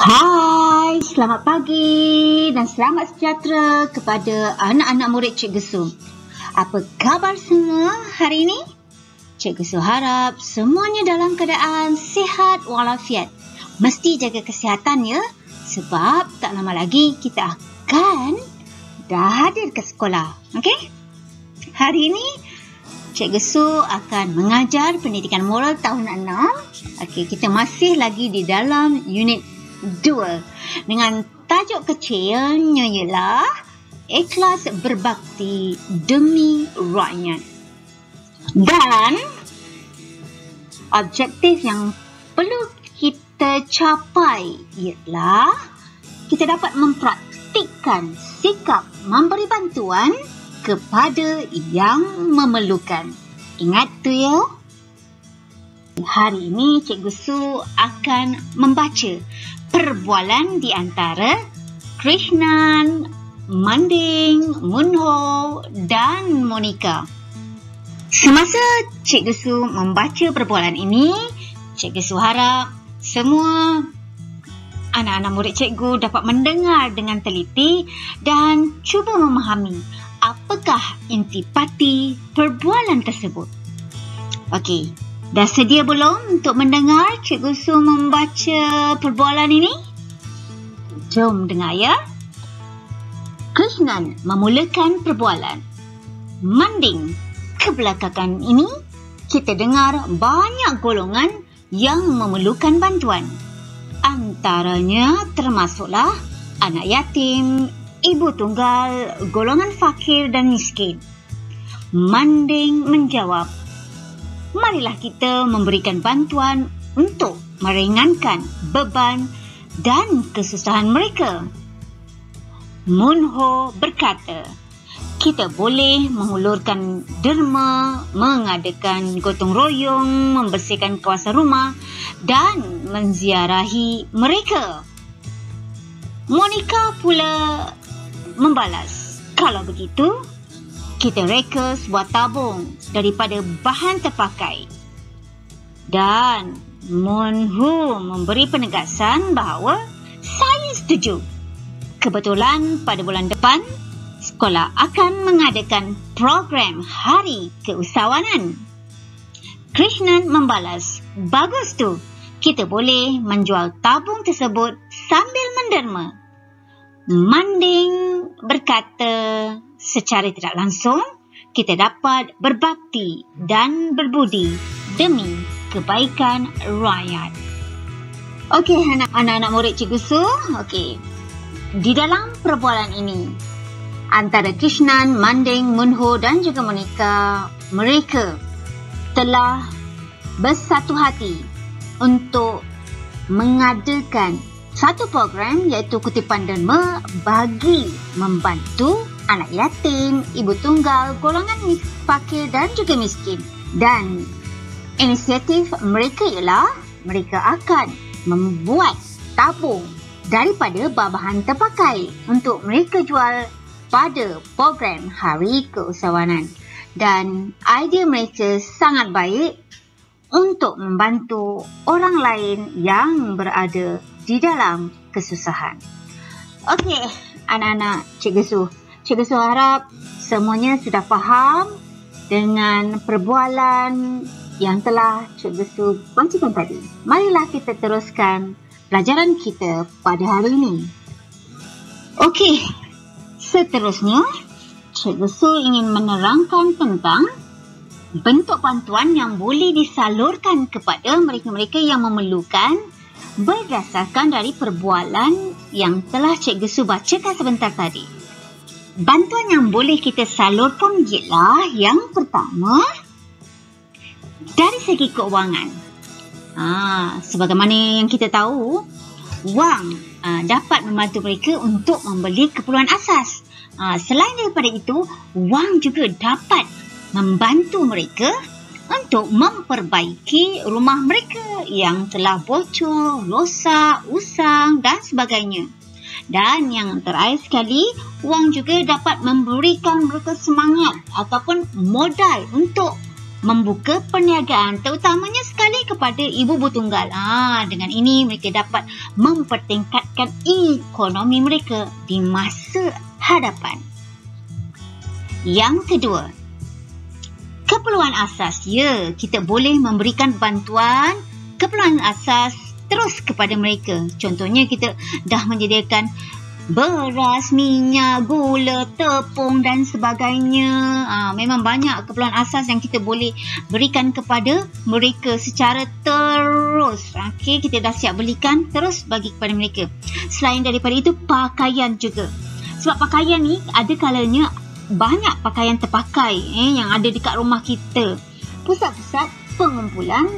Hai, selamat pagi dan selamat sejahtera kepada anak-anak murid Cikgu Su. Apa khabar semua hari ini? Cikgu Su harap semuanya dalam keadaan sihat walafiat. Mesti jaga kesihatan ya, sebab tak lama lagi kita akan dah hadir ke sekolah. Okey? Hari ini Cikgu Su akan mengajar pendidikan moral tahun 6. Okey, kita masih lagi di dalam unit 2 dengan tajuk kecilnya ialah Ikhlas Berbakti Demi Rakyat. Dan objektif yang perlu kita capai ialah kita dapat mempraktikkan sikap memberi bantuan kepada yang memerlukan. Ingat tu ya. Hari ini Cikgu Su akan membaca perbualan di antara Krishnan, Manding, Munho dan Monica. Semasa Cikgu Su membaca perbualan ini, Cikgu Su harap semua anak-anak murid cikgu dapat mendengar dengan teliti dan cuba memahami apakah intipati perbualan tersebut. Okey, dah sedia belum untuk mendengar Cikgu Su membaca perbualan ini? Jom dengar ya. Krishnan memulakan perbualan. Manding, kebelakangan ini kita dengar banyak golongan yang memerlukan bantuan. Antaranya termasuklah anak yatim, ibu tunggal, golongan fakir dan miskin. Manding menjawab, marilah kita memberikan bantuan untuk meringankan beban dan kesusahan mereka. Munho berkata, kita boleh mengulurkan derma, mengadakan gotong royong, membersihkan kawasan rumah dan menziarahi mereka. Monica pula membalas, kalau begitu, kita reka sebuah tabung daripada bahan terpakai. Dan Munho memberi penegasan bahawa saya setuju. Kebetulan pada bulan depan, sekolah akan mengadakan program Hari Keusahawanan. Krishnan membalas, bagus tu. Kita boleh menjual tabung tersebut sambil menderma. Manding berkata, secara tidak langsung, kita dapat berbakti dan berbudi demi kebaikan rakyat. Okey, anak-anak murid Cikgu Su, okey. Di dalam perbualan ini, antara Krishnan, Manding, Munho dan juga Monica, mereka telah bersatu hati untuk mengadakan satu program iaitu kutipan derma bagi membantu anak yatim, ibu tunggal, golongan fakir dan juga miskin. Dan inisiatif mereka ialah mereka akan membuat tabung daripada bahan terpakai untuk mereka jual pada program Hari Keusahawanan. Dan idea mereka sangat baik untuk membantu orang lain yang berada di dalam kesusahan. Okey, anak-anak Cikgu Su. Cikgu Su harap semuanya sudah faham dengan perbualan yang telah Cikgu Su bacakan tadi. Marilah kita teruskan pelajaran kita pada hari ini. Okey, seterusnya Cikgu Su ingin menerangkan tentang bentuk bantuan yang boleh disalurkan kepada mereka-mereka yang memerlukan berdasarkan dari perbualan yang telah Cikgu Su bacakan sebentar tadi. Bantuan yang boleh kita salurkan ialah yang pertama, dari segi keuangan. Sebagaimana yang kita tahu, wang dapat membantu mereka untuk membeli keperluan asas. Selain daripada itu, wang juga dapat membantu mereka untuk memperbaiki rumah mereka yang telah bocor, rosak, usang dan sebagainya. Dan yang terakhir sekali, wang juga dapat memberikan mereka semangat ataupun modal untuk membuka perniagaan, terutamanya sekali kepada ibu-ibu tunggal. Dengan ini mereka dapat mempertingkatkan ekonomi mereka di masa hadapan. Yang kedua, keperluan asas. Ya, kita boleh memberikan bantuan keperluan asas terus kepada mereka. Contohnya kita dah menyediakan beras, minyak, gula, tepung dan sebagainya. Memang banyak keperluan asas yang kita boleh berikan kepada mereka secara terus. Okey, kita dah siap belikan terus bagi kepada mereka. Selain daripada itu, pakaian juga. Sebab pakaian ni ada kalanya banyak pakaian terpakai yang ada dekat rumah kita. Pusat-pusat pengumpulan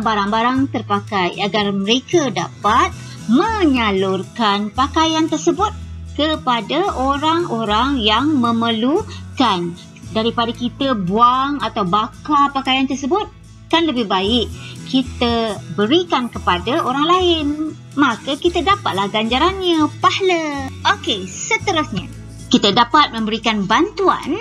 barang-barang terpakai agar mereka dapat menyalurkan pakaian tersebut kepada orang-orang yang memerlukan. Daripada kita buang atau bakar pakaian tersebut, kan lebih baik kita berikan kepada orang lain. Maka kita dapatlah ganjarannya, pahala. Okey, seterusnya, kita dapat memberikan bantuan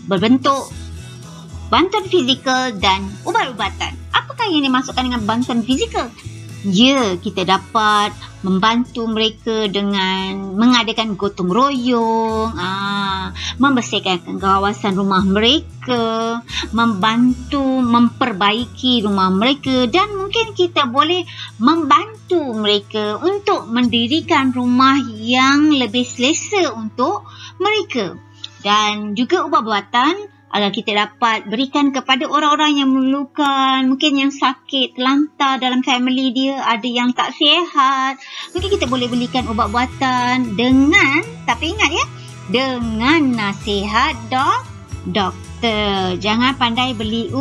berbentuk bantuan fizikal dan ubat-ubatan. Apakah yang dimaksudkan dengan bantuan fizikal? Ya, kita dapat membantu mereka dengan mengadakan gotong royong, membersihkan kawasan rumah mereka, membantu memperbaiki rumah mereka, dan mungkin kita boleh membantu mereka untuk mendirikan rumah yang lebih selesa untuk mereka. Dan juga ubat-ubatan agar kita dapat berikan kepada orang-orang yang memerlukan, mungkin yang sakit, lantar dalam family dia, ada yang tak sihat. Mungkin kita boleh belikan ubat-ubatan dengan, tapi ingat ya, dengan nasihat doktor. Jangan pandai beli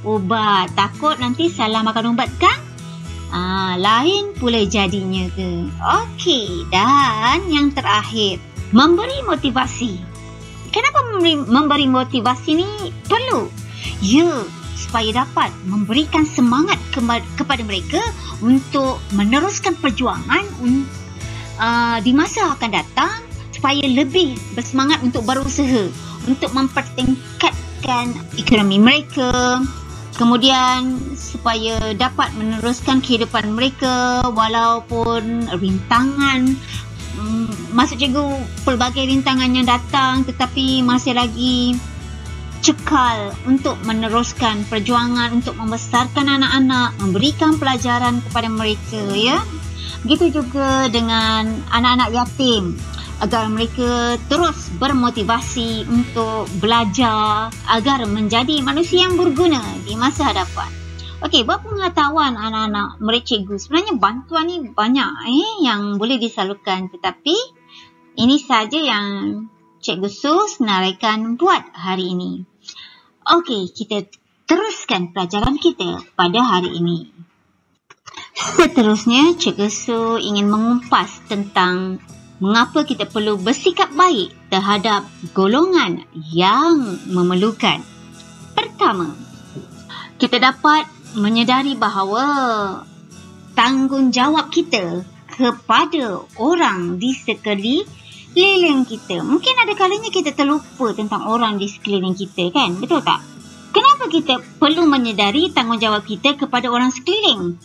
ubat, takut nanti salah makan ubat kan? Lain pula jadinya ke. Okey, dan yang terakhir, memberi motivasi. Kenapa memberi motivasi ni perlu? Ya, supaya dapat memberikan semangat kepada mereka untuk meneruskan perjuangan di masa akan datang, supaya lebih bersemangat untuk berusaha, untuk mempertingkatkan ekonomi mereka. Kemudian supaya dapat meneruskan kehidupan mereka walaupun rintangan. Maksud cikgu, pelbagai rintangan yang datang tetapi masih lagi cekal untuk meneruskan perjuangan untuk membesarkan anak-anak, memberikan pelajaran kepada mereka, ya. Begitu juga dengan anak-anak yatim, agar mereka terus bermotivasi untuk belajar agar menjadi manusia yang berguna di masa hadapan. Okey, buat pengetahuan anak-anak murid cikgu, sebenarnya bantuan ni banyak yang boleh disalurkan, tetapi ini saja yang Cikgu Su senaraikan buat hari ini. Okey, kita teruskan pelajaran kita pada hari ini. Seterusnya, Cikgu Su ingin mengumpas tentang mengapa kita perlu bersikap baik terhadap golongan yang memerlukan. Pertama, kita dapat menyedari bahawa tanggungjawab kita kepada orang di sekeliling kita. Mungkin ada kalanya kita terlupa tentang orang di sekeliling kita, kan? Betul tak? Kenapa kita perlu menyedari tanggungjawab kita kepada orang sekeliling?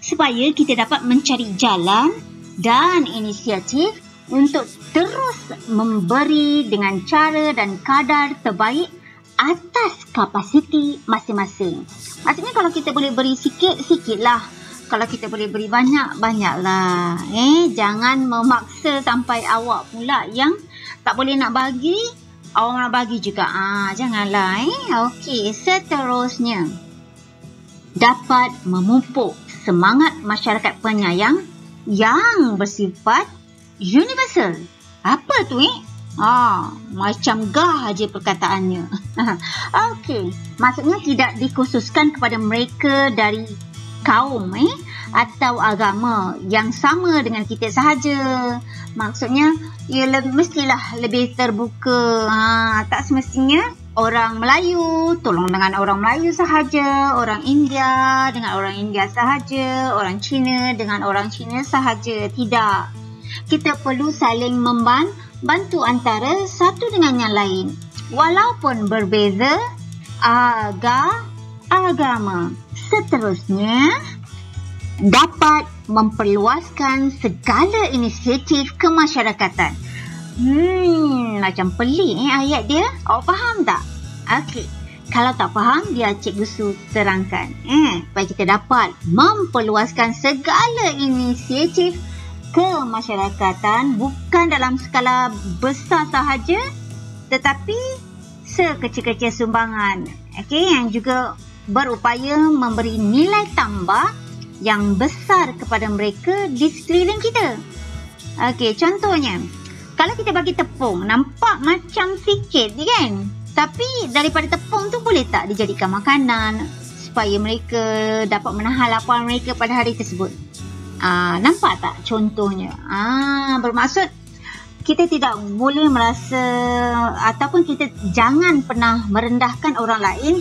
Supaya kita dapat mencari jalan dan inisiatif untuk terus memberi dengan cara dan kadar terbaik atas kapasiti masing-masing. Maksudnya kalau kita boleh beri sikit, sikitlah. Kalau kita boleh beri banyak, banyaklah. Jangan memaksa sampai awak pula yang tak boleh nak bagi, awak nak bagi juga. Janganlah. Okey, seterusnya, dapat memupuk semangat masyarakat penyayang yang bersifat universal. Apa tu macam gah aja perkataannya. Okey, maksudnya tidak dikhususkan kepada mereka dari kaum atau agama yang sama dengan kita sahaja. Maksudnya ia mestilah lebih terbuka. Tak semestinya orang Melayu tolong dengan orang Melayu sahaja, orang India dengan orang India sahaja, orang Cina dengan orang Cina sahaja. Tidak. Kita perlu saling membantu antara satu dengan yang lain. Walaupun berbeza agama. Seterusnya, dapat memperluaskan segala inisiatif kemasyarakatan. Macam pelik ayat dia. Awak faham tak? Okey. Kalau tak faham, biar Cikgu Su terangkan. Supaya kita dapat memperluaskan segala inisiatif kemasyarakatan bukan dalam skala besar sahaja, tetapi sekecil-kecil sumbangan. Okey, yang juga berupaya memberi nilai tambah yang besar kepada mereka di sekeliling kita. Okey, contohnya, kalau kita bagi tepung, nampak macam sikit je kan? Tapi daripada tepung tu boleh tak dijadikan makanan supaya mereka dapat menahan lapar mereka pada hari tersebut? Nampak tak contohnya? Bermaksud kita tidak boleh merasa ataupun kita jangan pernah merendahkan orang lain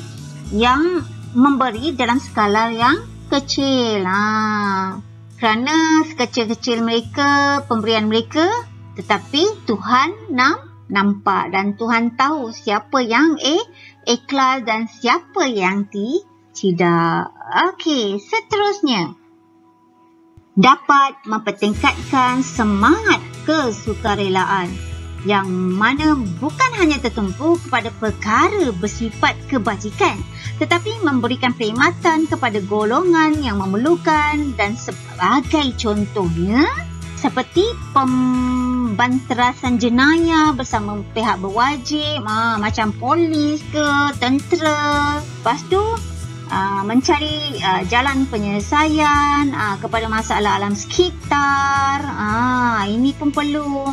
yang memberi dalam skala yang kecil. Kerana sekecil-kecil mereka, pemberian mereka, tetapi Tuhan nampak dan Tuhan tahu siapa yang ikhlas dan siapa yang tidak. Okey, seterusnya, dapat mempertingkatkan semangat kesukarelaan yang mana bukan hanya tertumpu kepada perkara bersifat kebajikan, tetapi memberikan perkhidmatan kepada golongan yang memerlukan dan sebagai contohnya seperti pembanterasan jenayah bersama pihak berwajib, macam polis ke tentera. Lepas tu mencari jalan penyelesaian kepada masalah alam sekitar. Ini pun perlu.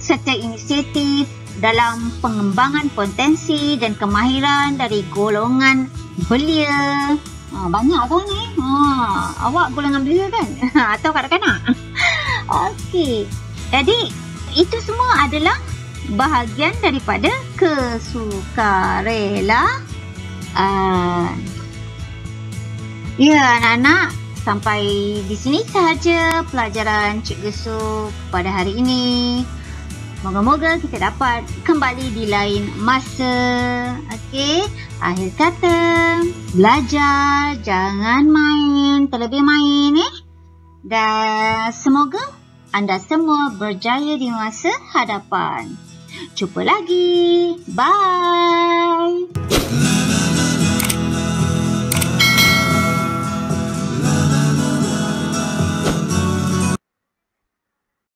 Serta inisiatif dalam pengembangan potensi dan kemahiran dari golongan belia. Banyak kan ni? Awak golongan belia kan? Atau kanak-kanak? Okey. Jadi, itu semua adalah bahagian daripada kesukarelaan. Ya, anak-anak, sampai di sini sahaja pelajaran Cikgu Su pada hari ini. Moga-moga kita dapat kembali di lain masa. Okey, akhir kata, belajar, jangan main, terlebih main Dan semoga anda semua berjaya di masa hadapan. Jumpa lagi. Bye.